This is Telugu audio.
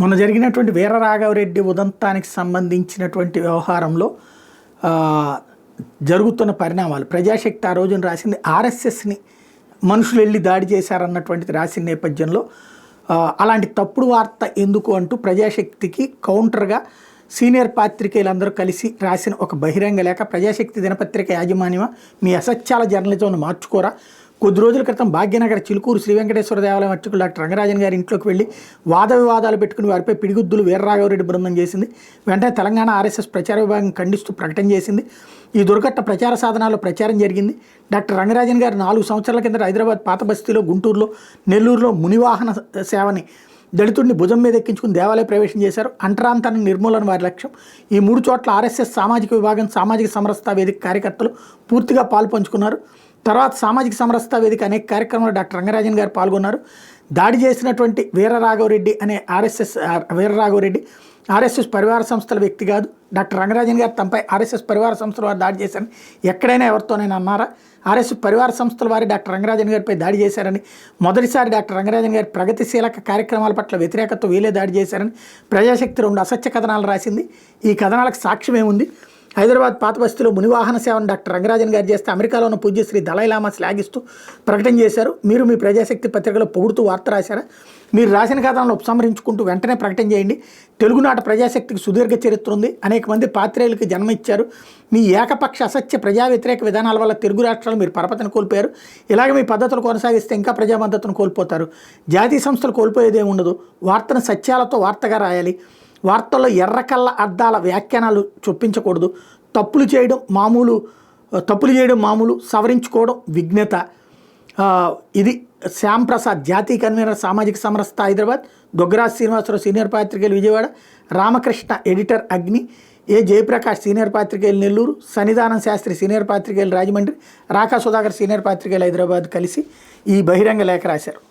మొన్న జరిగినటువంటి వీరరాఘవరెడ్డి ఉదంతానికి సంబంధించినటువంటి వ్యవహారంలో జరుగుతున్న పరిణామాలు ప్రజాశక్తి ఆ రోజున రాసింది ఆర్ఎస్ఎస్ని మనుషులు వెళ్ళి దాడి చేశారన్నటువంటిది రాసిన నేపథ్యంలో అలాంటి తప్పుడు వార్త ఎందుకు అంటూ ప్రజాశక్తికి కౌంటర్గా సీనియర్ పాత్రికేయులందరూ కలిసి రాసిన ఒక బహిరంగ లేఖ. ప్రజాశక్తి దినపత్రిక యాజమాన్యమా మీ అసత్యాల జర్నలిజంను మార్చుకోరా? కొద్ది రోజుల క్రితం భాగ్యనగర్ చిలుకూరు శ్రీ వెంకటేశ్వర దేవాలయం అర్చకులు డాక్టర్ రంగరాజన్ గారి ఇంట్లోకి వెళ్ళి వాద వివాదాలు పెట్టుకుని వారిపై పిడిగుద్దులు వీరరాఘవరెడ్డి బృందం చేసింది. వెంటనే తెలంగాణ ఆర్ఎస్ఎస్ ప్రచార విభాగం ఖండిస్తూ ప్రకటన చేసింది. ఈ దుర్ఘట్ట ప్రచార సాధనాల్లో ప్రచారం జరిగింది. డాక్టర్ రంగరాజన్ గారు 4 సంవత్సరాల కింద హైదరాబాద్ పాత బస్తీలో, గుంటూరులో, నెల్లూరులో మునివాహన సేవని దళితుడిని భుజం మీద ఎక్కించుకుని దేవాలయ ప్రవేశం చేశారు. అంటరాంతరం నిర్మూలన వారి లక్ష్యం. ఈ 3 చోట్ల ఆర్ఎస్ఎస్ సామాజిక విభాగం, సామాజిక సమరసతా వేదిక కార్యకర్తలు పూర్తిగా పాల్పంచుకున్నారు. తర్వాత సామాజిక సమరసతా వేదిక అనేక కార్యక్రమాలు డాక్టర్ రంగరాజన్ గారు పాల్గొన్నారు. దాడి చేసినటువంటి వీరరాఘవరెడ్డి అనే వీరరాఘవరెడ్డి ఆర్ఎస్ఎస్ పరివార సంస్థల వ్యక్తి కాదు. డాక్టర్ రంగరాజన్ గారు తమపై ఆర్ఎస్ఎస్ పరివార సంస్థల వారు దాడి చేశారని ఎక్కడైనా ఎవరితోనైనా అన్నారా? ఆర్ఎస్ఎస్ పరివార సంస్థల వారి డాక్టర్ రంగరాజన్ గారిపై దాడి చేశారని, మొదటిసారి డాక్టర్ రంగరాజన్ గారి ప్రగతిశీలక కార్యక్రమాల పట్ల వ్యతిరేకత వీలే దాడి చేశారని ప్రజాశక్తి 2 అసత్య కథనాలు రాసింది. ఈ కథనాలకు సాక్ష్యం ఏముంది? హైదరాబాద్ పాత బస్తీలో మునివాహన సేవను డాక్టర్ రంగరాజన్ గారు చేస్తే అమెరికాలో ఉన్న పూజ్యశ్రీ దలైలామా శ్లాఘిస్తూ ప్రకటన చేశారు. మీరు మీ ప్రజాశక్తి పత్రికలో పొగుడుతూ వార్త రాశారా? మీరు రాసిన కథనాలను ఉపసంహరించుకుంటూ వెంటనే ప్రకటన చేయండి. తెలుగునాట ప్రజాశక్తికి సుదీర్ఘ చరిత్ర ఉంది. అనేక మంది పాత్రేయులకు జన్మ ఇచ్చారు. మీ ఏకపక్ష అసత్య ప్రజా వ్యతిరేక విధానాల వల్ల తెలుగు రాష్ట్రాలు మీరు పరపతిని కోల్పోయారు. ఇలాగే మీ పద్ధతులు కొనసాగిస్తే ఇంకా ప్రజా మద్దతును కోల్పోతారు. జాతీయ సంస్థలు కోల్పోయేదేమి ఉండదు. వార్తను సత్యాలతో వార్తగా రాయాలి. వార్తల్లో ఎర్రకళ్ళ అద్దాల వ్యాఖ్యానాలు చొప్పించకూడదు. తప్పులు చేయడం మామూలు, సవరించుకోవడం విఘ్నత. ఇది శ్యామ్ ప్రసాద్, జాతీయ కన్వీనర్, సామాజిక సమరసత హైదరాబాద్. దుగ్గరాజ్ శ్రీనివాసరావు, సీనియర్ పాత్రికేయులు విజయవాడ. రామకృష్ణ, ఎడిటర్ అగ్ని. ఏ జయప్రకాష్, సీనియర్ పాత్రికేయులు నెల్లూరు. సన్నిధానం శాస్త్రి, సీనియర్ పాత్రికేయులు రాజమండ్రి. రాకా సుధాకర్, సీనియర్ పాత్రికేయులు హైదరాబాద్ కలిసి ఈ బహిరంగ లేఖ రాశారు.